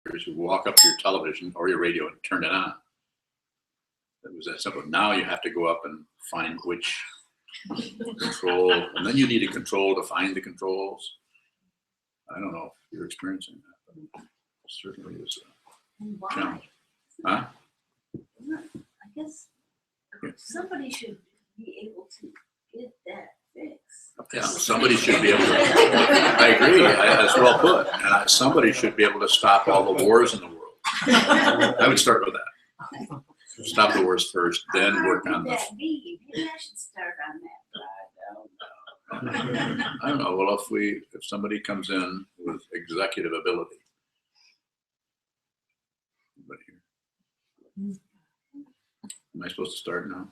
instructors who walk up to your television or your radio and turn it on. It was that simple. Now you have to go up and find which control, and then you need a control to find the controls. I don't know if you're experiencing that, but it certainly is a challenge. Huh? I guess somebody should be able to get that fixed. Yeah, somebody should be able to. I agree. That's well put. And somebody should be able to stop all the wars in the world. I would start with that. Stop the wars first, then work on the. Maybe I should start on that, but I don't know. I don't know. Well, if somebody comes in with executive ability, anybody here? Am I supposed to start now?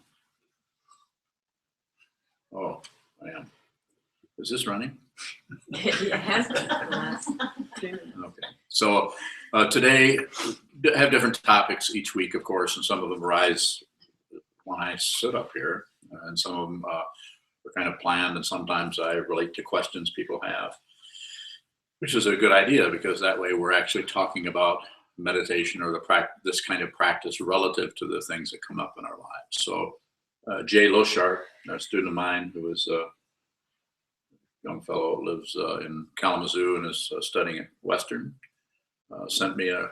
Oh, I am. Is this running? It has been for the last 2 minutes. Okay. So today, have different topics each week, of course, and some of them arise when I sit up here, and some of them are kind of planned, and sometimes I relate to questions people have, which is a good idea because that way we're actually talking about meditation or this kind of practice relative to the things that come up in our lives. So Jay Loshart, a student of mine who is a young fellow, lives in Kalamazoo and is studying at Western, sent me an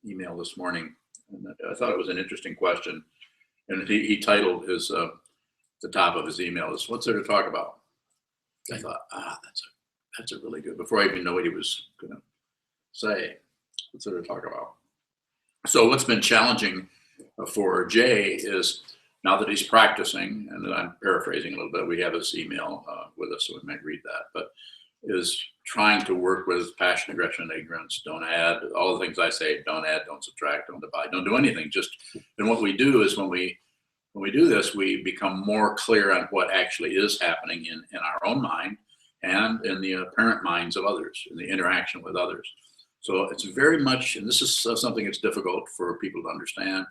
email this morning. And I thought it was an interesting question. And he titled his, the top of his email is, "What's there to talk about?" I thought, that's a really good, before I even know what he was going to say, what's there to talk about? So what's been challenging for Jay is, now that he's practicing, and I'm paraphrasing a little bit, we have his email with us, so we might read that, but is trying to work with passion, aggression, and ignorance. Don't add, all the things I say, don't add, don't subtract, don't divide, don't do anything. Just, and what we do is when we do this, we become more clear on what actually is happening in our own mind and in the apparent minds of others, in the interaction with others. So it's very much, and this is something that's difficult for people to understand,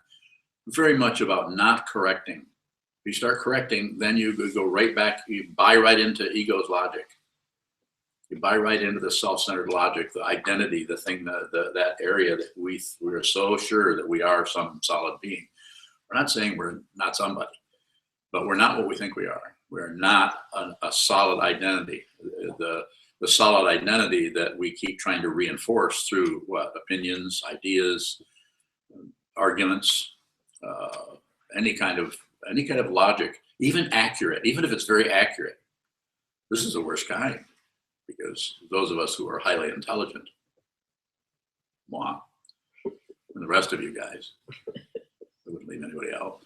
very much about not correcting. If you start correcting, then you go right back, you buy right into ego's logic. You buy right into the self-centered logic, the identity, the thing, that area that we're so sure that we are some solid being. We're not saying we're not somebody, but we're not what we think we are. We're not a solid identity. The solid identity that we keep trying to reinforce through what? Opinions, ideas, arguments, any kind of logic, even accurate, even if it's very accurate. This is the worst kind, because those of us who are highly intelligent, moi, and the rest of you guys, I wouldn't leave anybody out,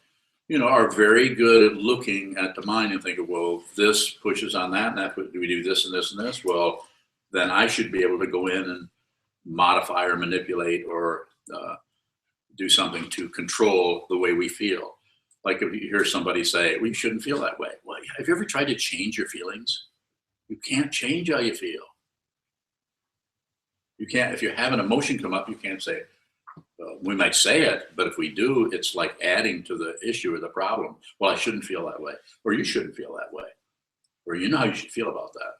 are very good at looking at the mind and thinking, well, this pushes on that, and that, do we do this and this and this? Well, then I should be able to go in and modify or manipulate or do something to control the way we feel. Like if you hear somebody say, well, you shouldn't feel that way. Well, have you ever tried to change your feelings? You can't change how you feel. You can't, if you have an emotion come up, you can't say, we might say it, but if we do, it's like adding to the issue or the problem. Well, I shouldn't feel that way, or you shouldn't feel that way, or you know how you should feel about that.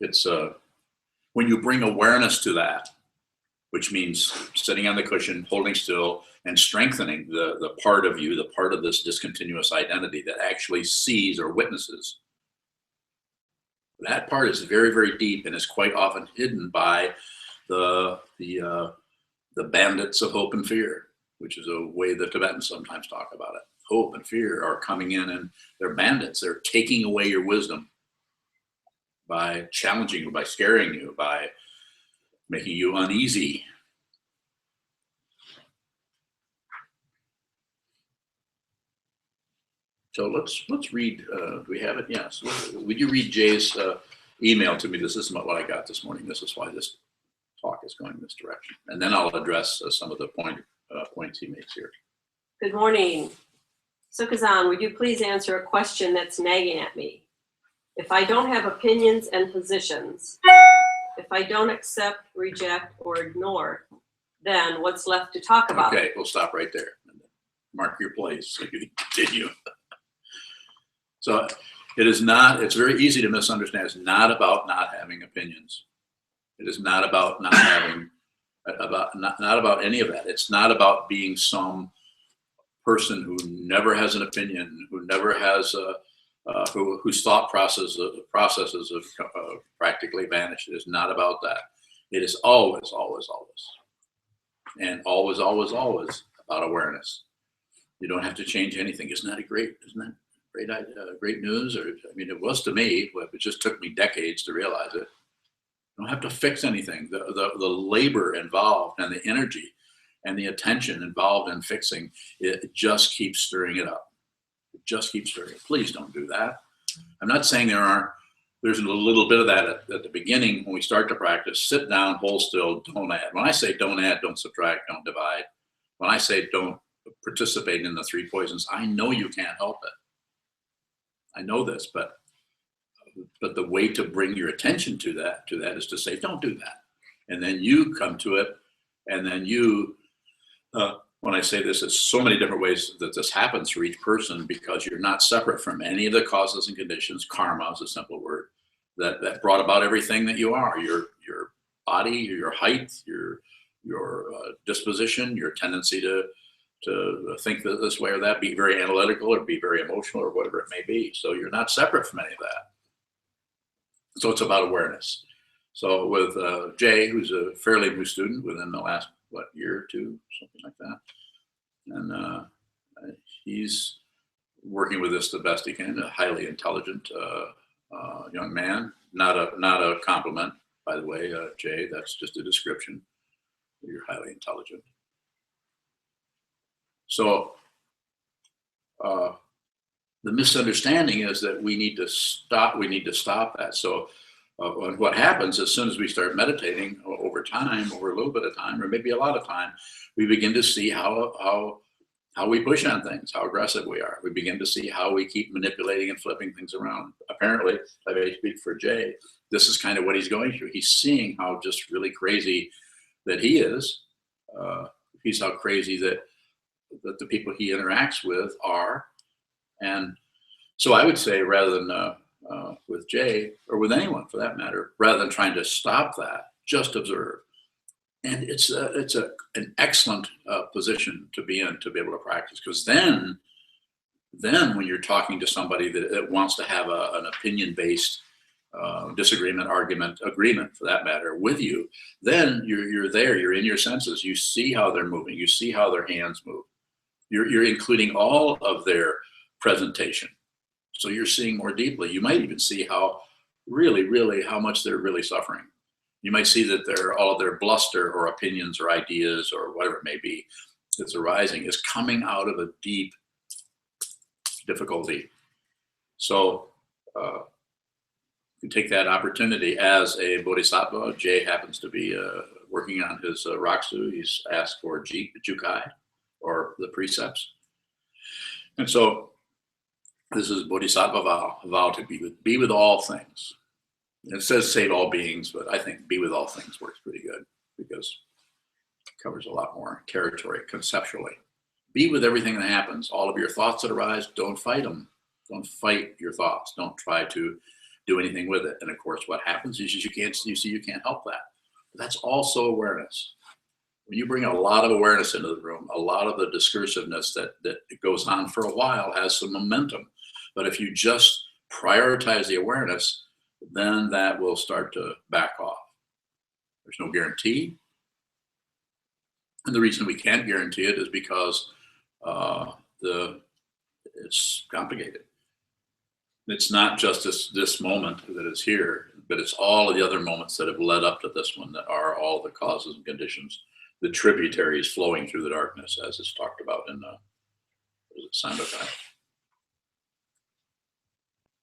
It's when you bring awareness to that, which means sitting on the cushion, holding still, and strengthening the part of you, the part of this discontinuous identity that actually sees or witnesses. That part is very, very deep and is quite often hidden by the bandits of hope and fear, which is a way the Tibetans sometimes talk about it. Hope and fear are coming in, and they're bandits. They're taking away your wisdom by challenging you, by scaring you, by making you uneasy. So let's read. Do we have it? Yes. Would you read Jay's email to me? This is what I got this morning. This is why this talk is going in this direction, and then I'll address some of the points he makes here. Good morning. SokukoJi, would you please answer a question that's nagging at me? If I don't have opinions and positions, if I don't accept, reject, or ignore, then what's left to talk about? Okay, we'll stop right there. Mark your place so you can continue. So it is not, it's very easy to misunderstand. It's not about not having opinions. It is not about not having not about any of that. It's not about being some person who never has an opinion, who never has whose thought processes have practically vanished. It is not about that. It is always, always, always, and always, always, always about awareness. You don't have to change anything. Isn't that great great news? Or I mean, it was to me, but it just took me decades to realize it. You don't have to fix anything. The labor involved and the energy and the attention involved in fixing it just keeps stirring it up. It just keeps stirring it. Please don't do that. I'm not saying there's a little bit of that at the beginning when we start to practice. Sit down, hold still, don't add. When I say don't add, don't subtract, don't divide. When I say don't participate in the three poisons, I know you can't help it. I know this, but the way to bring your attention to that is to say, don't do that. And then you come to it, and then you, when I say this, it's so many different ways that this happens for each person, because you're not separate from any of the causes and conditions. Karma is a simple word that brought about everything that you are, your body, your height, your disposition, your tendency to think this way or that, be very analytical or be very emotional or whatever it may be. So you're not separate from any of that. So it's about awareness. So with Jay, who's a fairly new student within the last, year or two, something like that. And he's working with this the best he can, a highly intelligent young man. Not a compliment, by the way, Jay, that's just a description. You're highly intelligent. So the misunderstanding is that we need to stop that. So and what happens as soon as we start meditating over time, over a little bit of time, or maybe a lot of time, we begin to see how we push on things, how aggressive we are. We begin to see how we keep manipulating and flipping things around. Apparently, if I speak for Jay, this is kind of what he's going through. He's seeing how just really crazy that he is. He's how crazy that the people he interacts with are. And so I would say, rather than with Jay, or with anyone for that matter, rather than trying to stop that, just observe. And it's an excellent position to be in, to be able to practice, because then when you're talking to somebody that wants to have an opinion-based disagreement, argument, agreement for that matter, with you, then you're there, you're in your senses, you see how they're moving, you see how their hands move. You're including all of their presentation. So you're seeing more deeply. You might even see how how much they're really suffering. You might see that all of their bluster or opinions or ideas or whatever it may be that's arising is coming out of a deep difficulty. So you take that opportunity as a bodhisattva. Jay happens to be working on his Raksu. He's asked for Jukai, or the precepts. And so this is bodhisattva vow to be with all things. It says save all beings, but I think be with all things works pretty good, because it covers a lot more territory conceptually. Be with everything that happens. All of your thoughts that arise, don't fight them. Don't fight your thoughts. Don't try to do anything with it. And of course, what happens is you can't help that. But that's also awareness. When you bring a lot of awareness into the room, a lot of the discursiveness that goes on for a while has some momentum. But if you just prioritize the awareness, then that will start to back off. There's no guarantee. And the reason we can't guarantee it is because it's complicated. It's not just this moment that is here, but it's all of the other moments that have led up to this one that are all the causes and conditions, the tributaries flowing through the darkness, as is talked about in Sandokai.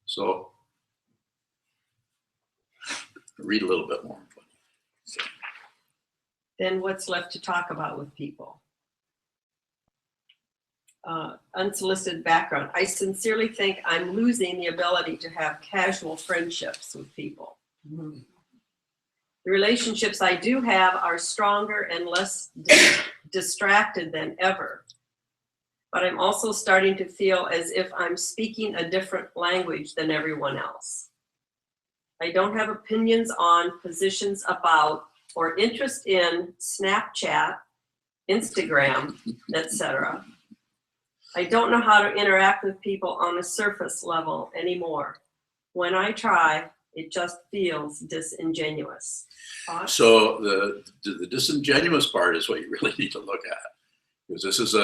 So read a little bit more. Then what's left to talk about with people? Unsolicited background. I sincerely think I'm losing the ability to have casual friendships with people. Mm-hmm. The relationships I do have are stronger and less distracted than ever. But I'm also starting to feel as if I'm speaking a different language than everyone else. I don't have opinions on, positions about, or interest in Snapchat, Instagram, etc. I don't know how to interact with people on a surface level anymore. When I try, it just feels disingenuous. Thoughts? So the disingenuous part is what you really need to look at, because this is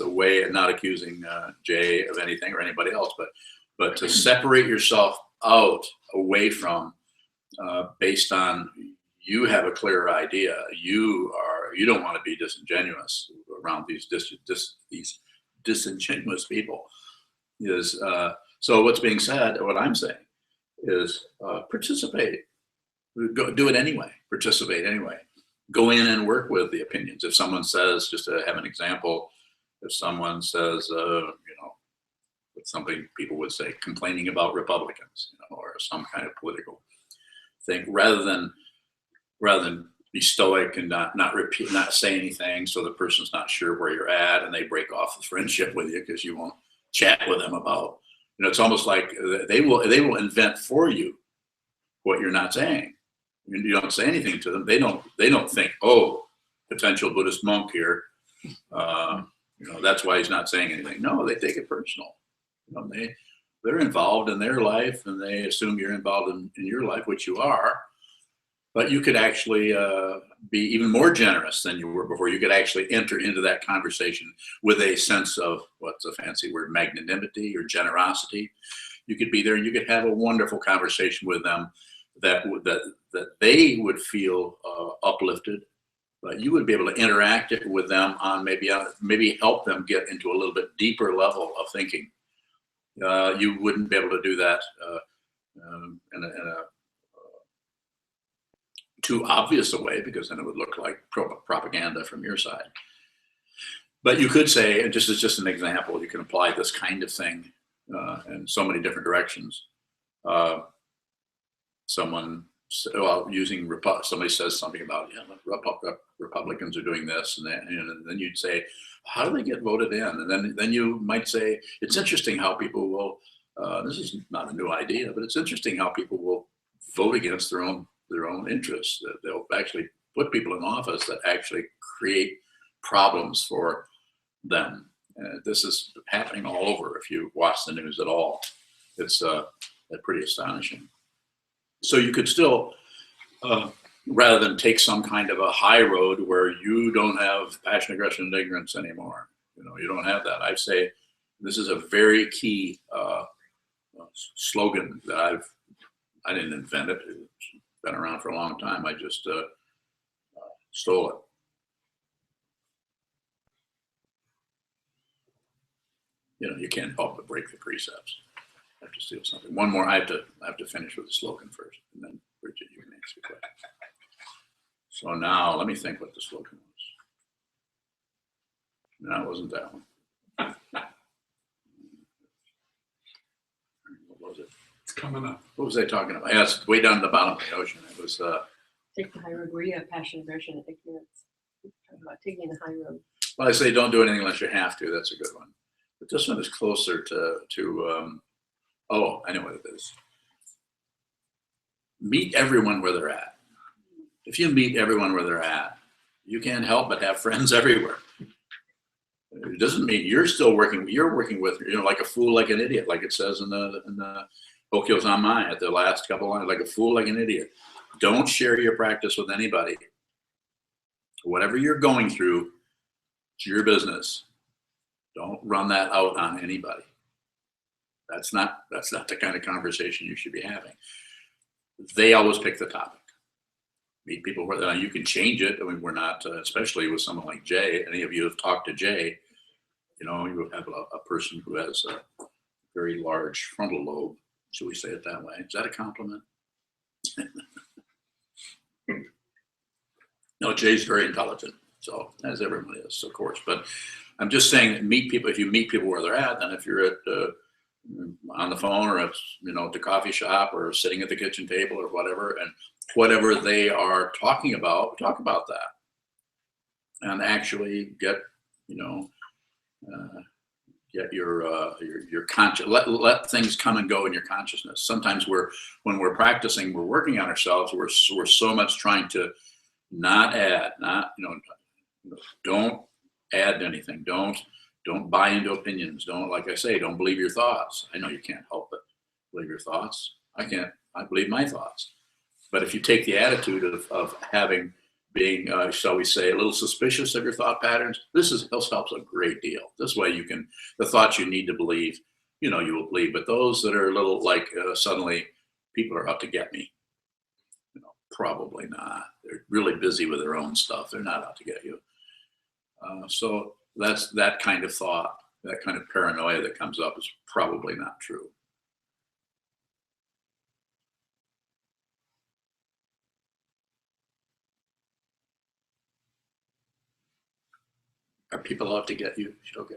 a way of not accusing Jay of anything or anybody else, but to separate yourself out away from based on you have a clearer idea. You don't want to be disingenuous around these disingenuous people. Is so what's being said, what I'm saying is participate. Do it anyway. Participate anyway. Go in and work with the opinions. If someone says, just to have an example, if someone says, something people would say, complaining about Republicans, or some kind of political thing, rather than be stoic and not repeat, not say anything, so the person's not sure where you're at, and they break off the friendship with you because you won't chat with them about. It's almost like they will invent for you what you're not saying. You don't say anything to them. They don't think, oh, potential Buddhist monk here. That's why he's not saying anything. No, they take it personal. They're involved in their life, and they assume you're involved in your life, which you are. But you could actually be even more generous than you were before. You could actually enter into that conversation with a sense of, what's a fancy word, magnanimity or generosity. You could be there and you could have a wonderful conversation with them that they would feel uplifted, but you would be able to interact with them on maybe help them get into a little bit deeper level of thinking. You wouldn't be able to do that in a too obvious a way, because then it would look like propaganda from your side. But you could say, and just as just an example, you can apply this kind of thing in so many different directions. Somebody says something about, Republicans are doing this and that, and then you'd say, how do they get voted in? And then you might say, it's interesting how people will. This is not a new idea, but it's interesting how people will vote against their own interests. They'll actually put people in office that actually create problems for them. This is happening all over. If you watch the news at all, it's pretty astonishing. So you could still, rather than take some kind of a high road where you don't have passion, aggression, and ignorance anymore, you don't have that. I'd say this is a very key slogan that I didn't invent it. It's been around for a long time. I just stole it. You can't help but break the precepts. I have to steal something. One more. I have to finish with the slogan first, and then Bridget, you can ask the question. So now let me think what the slogan was. No, it wasn't that one. What was it? It's coming up. What was I talking about? Yeah, it's way down at the bottom of the ocean. It was. Take the high road where you have passion, aggression, and ignorance. Talking about taking the high road. Well, I say don't do anything unless you have to. That's a good one. But this one is closer to oh, I know what it is. Meet everyone where they're at. If you meet everyone where they're at, you can't help but have friends everywhere. It doesn't mean you're still working. You're working with, like a fool, like an idiot, like it says in the Hokyo Zanmai at the last couple lines, like a fool, like an idiot. Don't share your practice with anybody. Whatever you're going through, it's your business. Don't run that out on anybody. That's not the kind of conversation you should be having. They always pick the topic. Meet people where you can change it. I mean, we're not, especially with someone like Jay. Any of you have talked to Jay, you have a person who has a very large frontal lobe. Should we say it that way? Is that a compliment? No, Jay's very intelligent. So, as everyone is, of course. But I'm just saying that meet people. If you meet people where they're at, then if you're at on the phone or at the coffee shop or sitting at the kitchen table or whatever, and whatever they are talking about, talk about that, and actually get get your conscious. Let things come and go in your consciousness. Sometimes when we're practicing, we're working on ourselves. We're so much trying to not add, not, don't add anything. Don't buy into opinions. Don't, like I say, don't believe your thoughts. I know you can't help but believe your thoughts. I can't, I believe my thoughts. But if you take the attitude of being, shall we say, a little suspicious of your thought patterns, this helps a great deal. This way you can, the thoughts you need to believe, you will believe. But those that are a little like suddenly people are out to get me, probably not. They're really busy with their own stuff. They're not out to get you. So that's that kind of thought, that kind of paranoia that comes up is probably not true. Are people out to get you? Okay.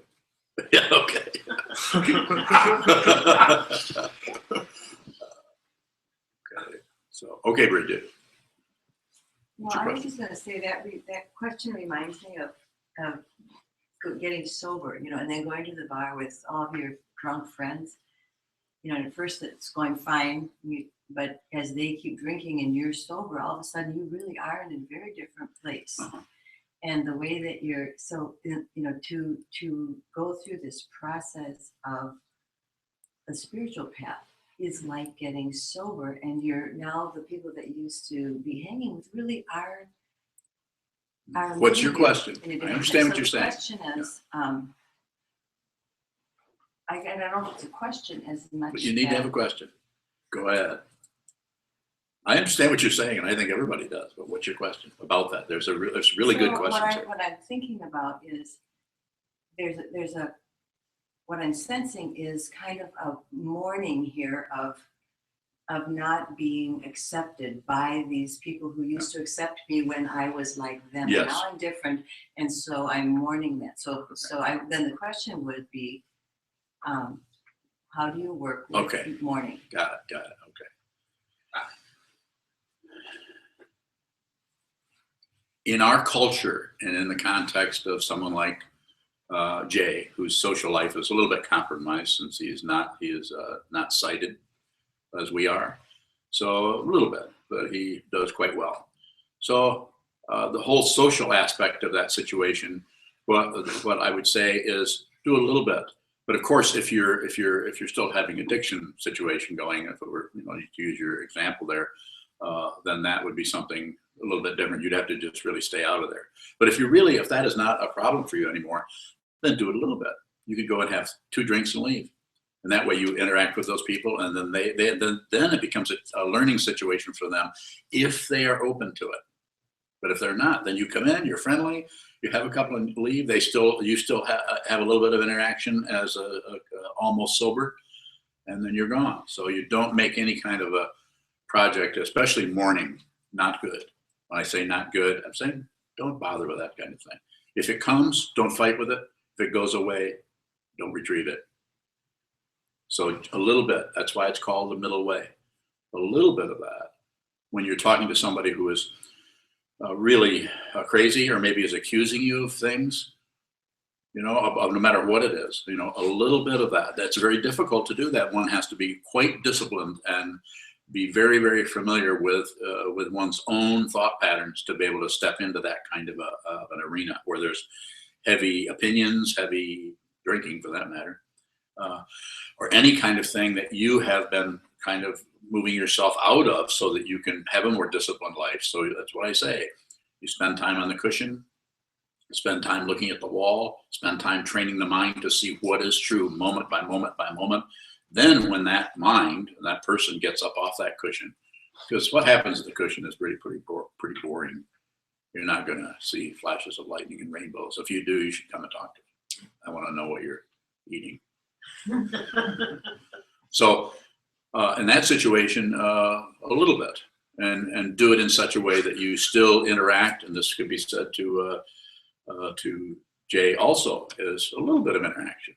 Yeah, okay. Okay. So, okay, Bridget. Well, I was just going to say that that question reminds me of getting sober, and then going to the bar with all of your drunk friends. And at first it's going fine, but as they keep drinking and you're sober, all of a sudden you really are in a very different place. Uh-huh. And the way that you're to go through this process of the spiritual path is like getting sober, and you're now the people that you used to be hanging with really are What's your leaving question? in a I different understand place. what you're So saying. the question is, I don't know if it's a question as much. But you need to have a question. Go ahead. I understand what you're saying, and I think everybody does. But what's your question about that? There's really good questions. What I'm thinking about is what I'm sensing is kind of a mourning here of not being accepted by these people who used to accept me when I was like them. Yes. And now I'm different, and so I'm mourning that. So then the question would be, how do you work with mourning? Got it. Okay. In our culture, and in the context of someone like Jay, whose social life is a little bit compromised since he is not sighted as we are, so a little bit, but he does quite well. So the whole social aspect of that situation, what I would say is do a little bit. But of course, if you're still having addiction situation going, if it were, to use your example there, then that would be something a little bit different. You'd have to just really stay out of there. But if that is not a problem for you anymore, then do it a little bit. You could go and have 2 drinks and leave. And that way you interact with those people, and then then it becomes a learning situation for them if they are open to it. But if they're not, then you come in, you're friendly, you have a couple and leave. You still have a little bit of interaction as a almost sober, and then you're gone. So you don't make any kind of a project, especially mourning, not good. When I say not good, I'm saying don't bother with that kind of thing. If it comes, don't fight with it. If it goes away, don't retrieve it. So a little bit, that's why it's called the middle way. A little bit of that. When you're talking to somebody who is really crazy, or maybe is accusing you of things, no matter what it is, a little bit of that. That's very difficult to do that. One has to be quite disciplined and be very, very familiar with one's own thought patterns to be able to step into that kind of an arena where there's heavy opinions, heavy drinking for that matter, or any kind of thing that you have been kind of moving yourself out of so that you can have a more disciplined life. So that's what I say. You spend time on the cushion, spend time looking at the wall, spend time training the mind to see what is true moment by moment by moment. Then when that person gets up off that cushion, because what happens at the cushion is pretty boring. You're not going to see flashes of lightning and rainbows. If you do, you should come and talk to me. I want to know what you're eating. So in that situation, a little bit, and do it in such a way that you still interact. And this could be said to Jay also, is a little bit of interaction.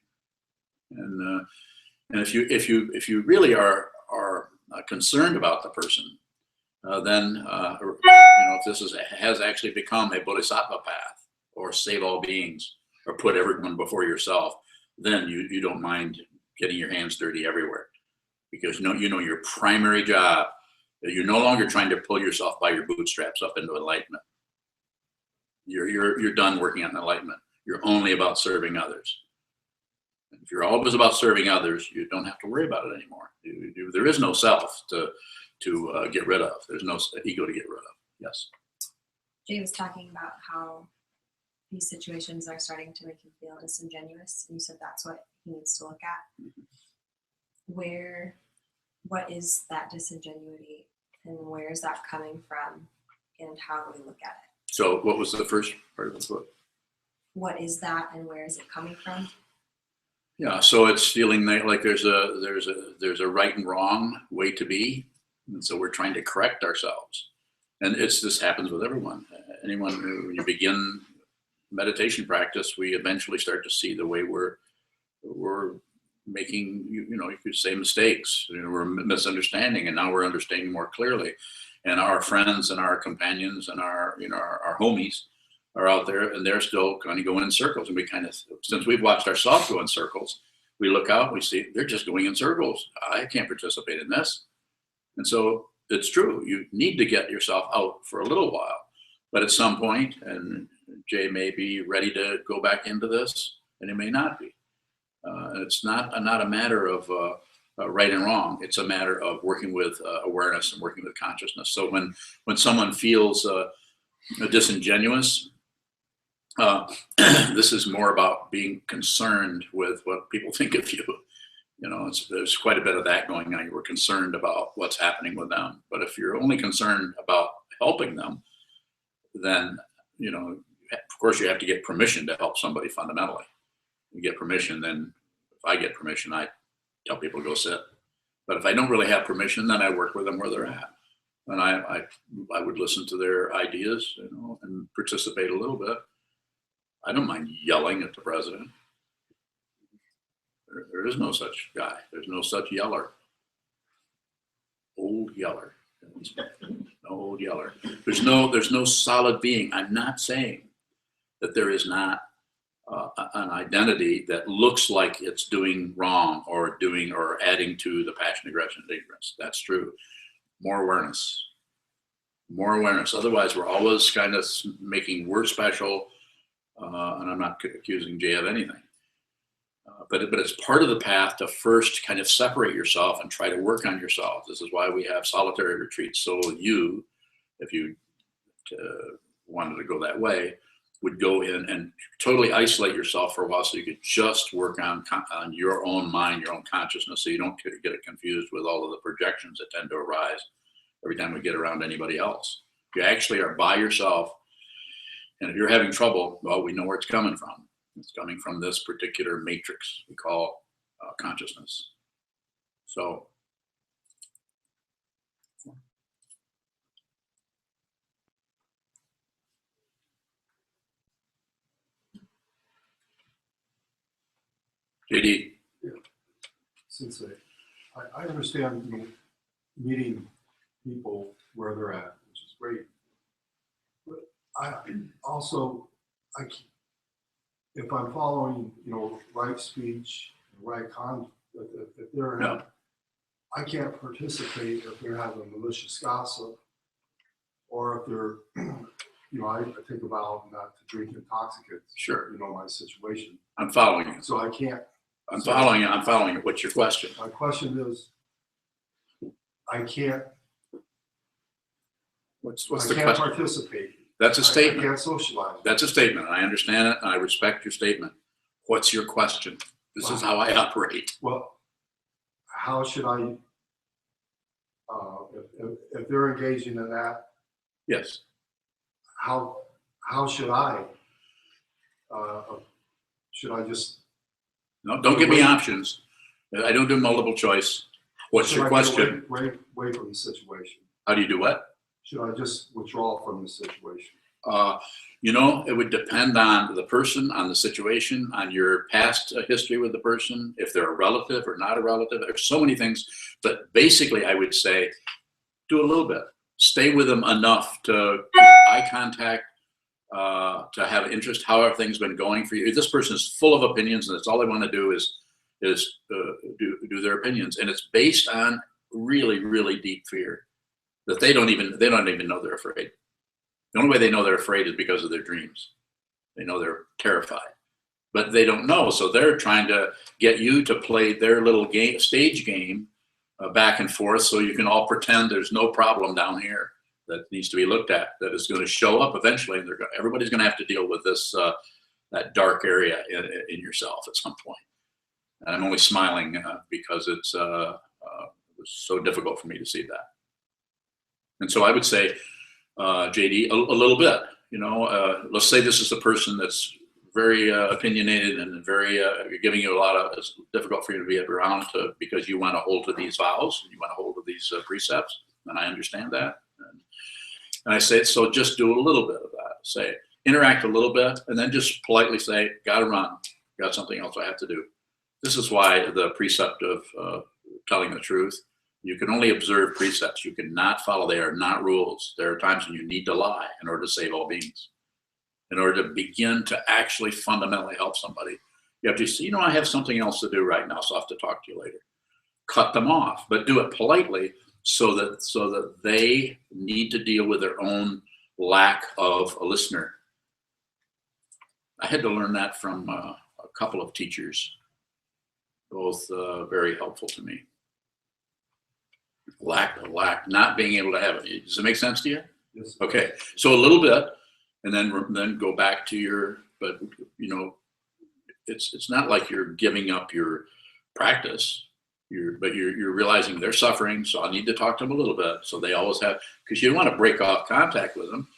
And if you really are concerned about the person, then if this has actually become a bodhisattva path, or save all beings, or put everyone before yourself, then you don't mind getting your hands dirty everywhere, because your primary job. You're no longer trying to pull yourself by your bootstraps up into enlightenment. you're done working on enlightenment. You're only about serving others. If you're always about serving others, you don't have to worry about it anymore. There is no self to get rid of. There's no ego to get rid of. Yes. Jay was talking about how these situations are starting to make him feel disingenuous, and you said that's what he needs to look at. What is that disingenuity, and where is that coming from, and how do we look at it? So what was the first part of the book? What is that, and where is it coming from? Yeah, so it's feeling like there's a right and wrong way to be, and so we're trying to correct ourselves. And this happens with everyone. Anyone when you begin meditation practice, we eventually start to see the way we're making, you could say mistakes. We're misunderstanding, and now we're understanding more clearly. And our friends and our companions and our homies are out there, and they're still kind of going in circles. And we kind of, since we've watched ourselves go in circles, we look out, we see they're just going in circles. I can't participate in this. And so it's true. You need to get yourself out for a little while, but at some point, and Jay may be ready to go back into this, and it may not be. It's not a matter of right and wrong. It's a matter of working with awareness and working with consciousness. So when someone feels disingenuous, this is more about being concerned with what people think of you. There's quite a bit of that going on. You were concerned about what's happening with them. But if you're only concerned about helping them, then, of course you have to get permission to help somebody fundamentally. You get permission, then if I get permission, I tell people to go sit. But if I don't really have permission, then I work with them where they're at. And I would listen to their ideas, and participate a little bit. I don't mind yelling at the president. There is no such guy. There's no such yeller. Old yeller. Old yeller. There's no solid being. I'm not saying that there is not an identity that looks like it's doing wrong or adding to the passion, aggression, and ignorance. That's true. More awareness. More awareness. Otherwise, we're always kind of making we're special, and I'm not accusing Jay of anything. But it's part of the path to first kind of separate yourself and try to work on yourself. This is why we have solitary retreats. So you, if you wanted to go that way, would go in and totally isolate yourself for a while so you could just work on your own mind, your own consciousness, so you don't get it confused with all of the projections that tend to arise every time we get around anybody else. You actually are by yourself, and if you're having trouble, well, we know where it's coming from. It's coming from this particular matrix we call consciousness. So, JD. Yeah. Since I understand meeting people where they're at, which is great. But I also, if I'm following, right speech, right conduct, if they're No. I can't participate if they're having malicious gossip, or if they're, I think about not to drink intoxicants. Sure. My situation. I'm following you. So I can't. I'm following you. What's your question? My question is, I can't. What's I the can't question? participate. That's a I statement. can't socialize. That's a statement. I understand it, and I respect your statement. What's your question? This is how I operate. Well, how should I, if they're engaging in that, Yes. how should I just? No, don't give me options. I don't do multiple choice. What's should your I question? get away from the situation? How do you do what? Should I just withdraw from the situation? It would depend on the person, on the situation, on your past history with the person, if they're a relative or not a relative. There's so many things, but basically I would say do a little bit. Stay with them enough to keep eye contact, to have interest. How have things been going for you? If this person is full of opinions and that's all they want to do is do their opinions, and it's based on really, really deep fear that they don't even know they're afraid. The only way they know they're afraid is because of their dreams. They know they're terrified, but they don't know. So they're trying to get you to play their little game, stage game, back and forth, so you can all pretend there's no problem down here that needs to be looked at, that is going to show up eventually, and everybody's going to have to deal with this that dark area in yourself at some point. And I'm only smiling because it was so difficult for me to see that. And so I would say, JD, a little bit. You know, let's say this is a person that's very opinionated and very giving you a lot of. It's difficult for you to be around because you want to hold to these vows, you want to hold to these precepts, and I understand that. And I say, so just do a little bit of that. Say, interact a little bit, and then just politely say, gotta run, got something else I have to do. This is why the precept of telling the truth, you can only observe precepts. You cannot follow. They are not rules. There are times when you need to lie in order to save all beings. In order to begin to actually fundamentally help somebody, you have to say, you know, I have something else to do right now, so I'll have to talk to you later. Cut them off, but do it politely so that they need to deal with their own lack of a listener. I had to learn that from a couple of teachers, both very helpful to me. Lack, not being able to have it. Does it make sense to you? Yes. Okay, so a little bit, and then go back to your. But you know, it's not like you're giving up your practice. But you're realizing they're suffering, so I need to talk to them a little bit. So they always have, because you don't want to break off contact with them.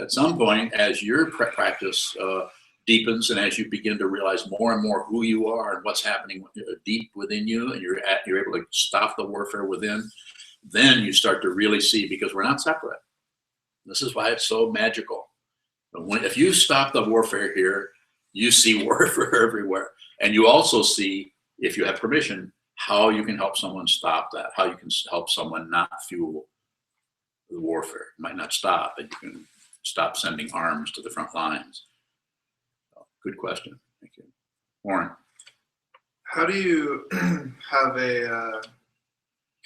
At some point, as your practice deepens and as you begin to realize more and more who you are and what's happening deep within you, and you're able to stop the warfare within, then you start to really see, because we're not separate. This is why it's so magical. If you stop the warfare here, you see warfare everywhere, and you also see, if you have permission, how you can help someone stop that, how you can help someone not fuel the warfare. It might not stop, but you can stop sending arms to the front lines. So, good question. Thank you. Warren. How do you have a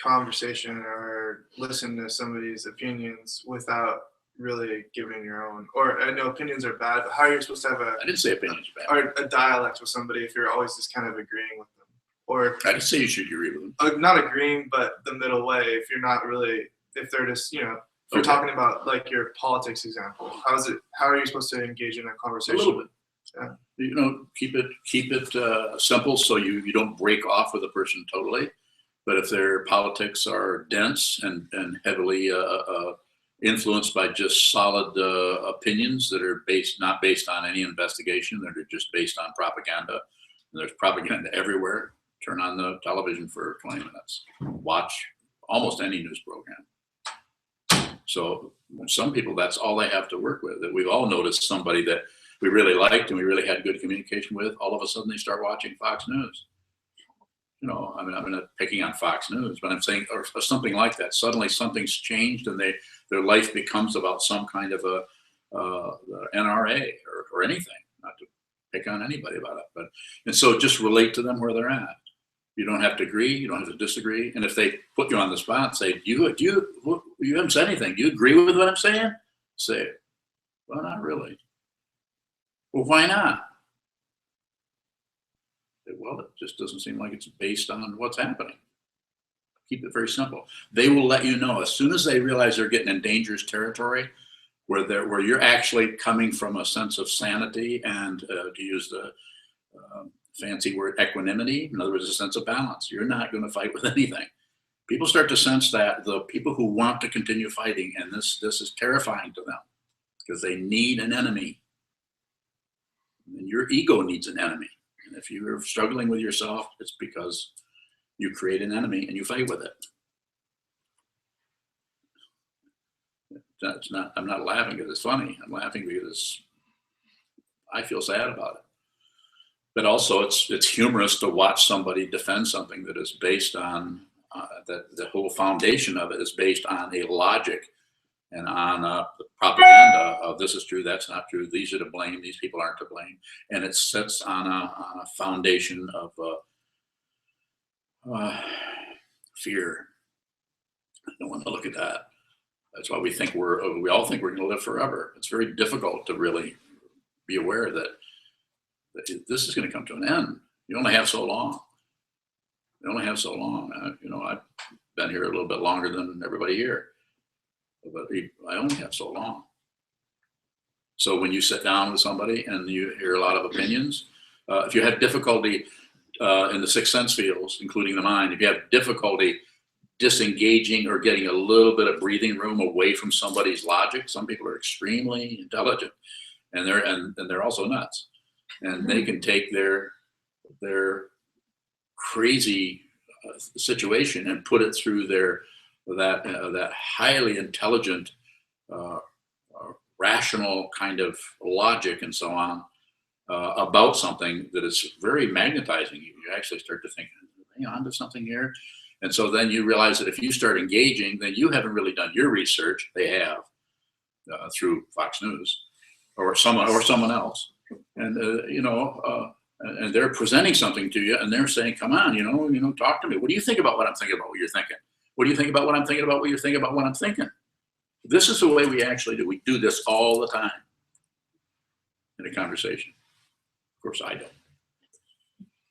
conversation or listen to somebody's opinions without really giving your own? Or I know opinions are bad, but how are you supposed to have I didn't say opinions are bad. or a dialect with somebody if you're always just kind of agreeing with them? Or I didn't say you should agree with them. not agreeing, but the middle way. If you're not really, if they're just, you know, if you're Okay. talking about like your politics example, how are you supposed to engage in a conversation? A little bit. Yeah. You know, keep it simple, so you don't break off with a person totally. But if their politics are dense and heavily influenced by just solid opinions that are not based on any investigation, that are just based on propaganda, and there's propaganda everywhere. Turn on the television for 20 minutes. Watch almost any news program. So some people, that's all they have to work with. That we've all noticed somebody that we really liked and we really had good communication with, all of a sudden they start watching Fox News. You know, I mean, I'm not picking on Fox News, but I'm saying, or something like that. Suddenly something's changed and their life becomes about some kind of a NRA or anything. Not to pick on anybody about it, and so just relate to them where they're at. You don't have to agree. You don't have to disagree. And if they put you on the spot and say, you haven't said anything. Do you agree with what I'm saying? Say, well, not really. Well, why not? Say, well, it just doesn't seem like it's based on what's happening. Keep it very simple. They will let you know as soon as they realize they're getting in dangerous territory, where you're actually coming from a sense of sanity and, to use the fancy word, equanimity. In other words, a sense of balance. You're not going to fight with anything. People start to sense that, the people who want to continue fighting, and this is terrifying to them because they need an enemy. And your ego needs an enemy. And if you're struggling with yourself, it's because you create an enemy and you fight with it. I'm not laughing because it's funny. I'm laughing because I feel sad about it. But also, it's humorous to watch somebody defend something that is based on that the whole foundation of it is based on a logic and on propaganda of this is true, that's not true, these are to blame, these people aren't to blame, and it sits on a foundation of fear. I don't want to look at that. That's why we all think we're going to live forever. It's very difficult to really be aware that this is going to come to an end. You only have so long. You only have so long. I've been here a little bit longer than everybody here, but I only have so long. So when you sit down with somebody and you hear a lot of opinions, if you have difficulty in the six sense fields, including the mind, if you have difficulty disengaging or getting a little bit of breathing room away from somebody's logic, some people are extremely intelligent, and they're also nuts, and they can take their crazy situation and put it through that highly intelligent, rational kind of logic and so on about something that is very magnetizing you. You actually start to think, are they onto something here? And so then you realize that if you start engaging, then you haven't really done your research. They have through Fox News or someone else, and and they're presenting something to you, and they're saying, "Come on, talk to me. What do you think about what I'm thinking about? What you're thinking? What do you think about what I'm thinking about? What you're thinking about what I'm thinking?" This is the way we actually do. We do this all the time in a conversation. Of course, I don't.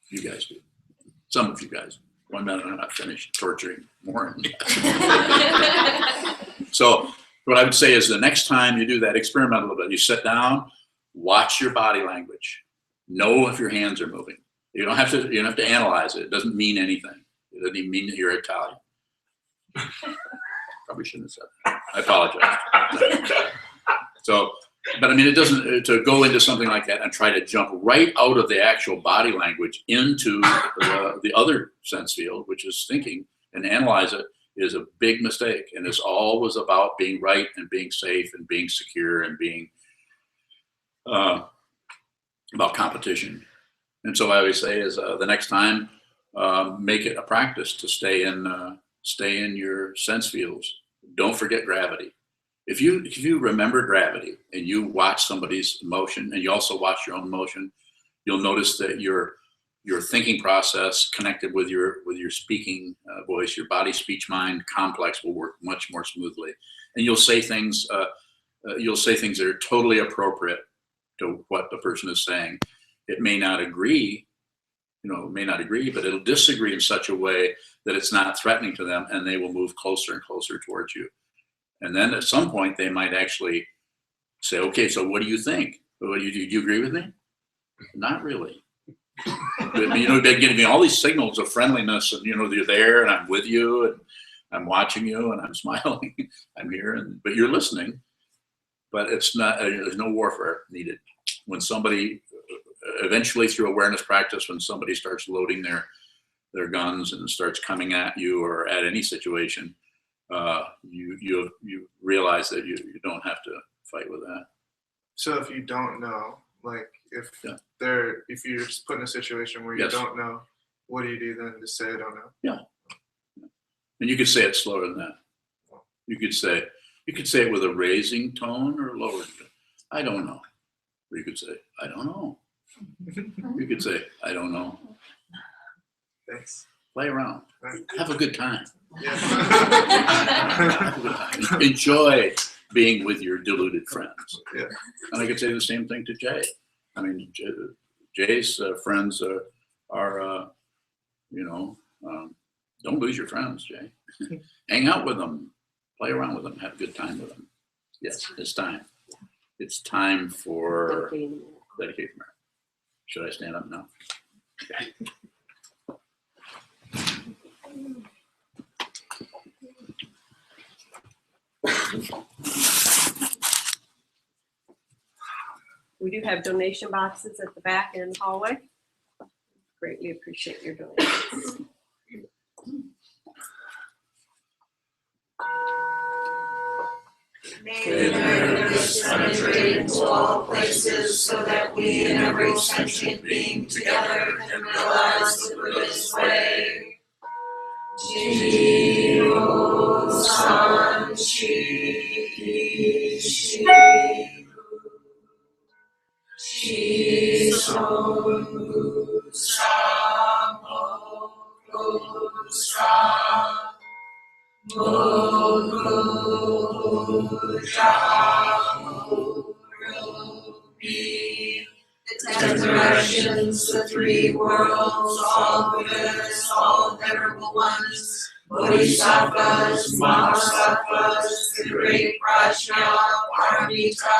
You guys do. Some of you guys. 1 minute, I'm not finished torturing more. So what I would say is the next time you do that, experiment a little bit. You sit down, watch your body language. Know if your hands are moving. You don't have to analyze it. It doesn't mean anything. It doesn't even mean that you're Italian. Probably shouldn't have said that. I apologize. So, but I mean, it doesn't, to go into something like that and try to jump right out of the actual body language into the other sense field, which is thinking, and analyze it, is a big mistake. And it's always about being right and being safe and being secure and being about competition. And so what I always say is the next time, make it a practice to stay in your sense fields. Don't forget gravity. If you remember gravity and you watch somebody's emotion and you also watch your own emotion, you'll notice that your thinking process connected with your speaking voice, your body, speech, mind complex will work much more smoothly, and you'll say things that are totally appropriate to what the person is saying. It may not agree, but it'll disagree in such a way that it's not threatening to them, and they will move closer and closer towards you. And then at some point, they might actually say, "Okay, so what do you think? Do you agree with me?" Not really. But, they're giving me all these signals of friendliness, and you're there, and I'm with you, and I'm watching you, and I'm smiling. I'm here, but you're listening. But it's not. There's no warfare needed. When somebody, eventually through awareness practice, when somebody starts loading their guns and starts coming at you or at any situation, you realize that you don't have to fight with that. So if you don't know, like if you're just put in a situation where you don't know, what do you do then to say I don't know? Yeah. And you could say it slower than that. You could say it with a raising tone or lowering tone. I don't know. Or you could say, I don't know. You could say, I don't know. Thanks. Play around. Right. Have a good time. Yeah. Have a good time. Enjoy being with your deluded friends. Yeah. And I could say the same thing to Jay. I mean, Jay's friends are don't lose your friends, Jay. Hang out with them. Play around with them. Have a good time with them. Yes, it's time. It's time for dedicated merit. Should I stand up now? Okay. We do have donation boxes at the back and hallway. Greatly appreciate your donations. May their gifts penetrate into all places, so that we and every sentient being together can realize the Buddhist way. Jiro San Shi Shi Shi Son Gu Sa Mo Gu Sa Mo Gu Rupi. The 10 directions, the 3 worlds, all Buddhas, all venerable ones, Bodhisattvas, Mahasattvas, the great Prajna, Paramita,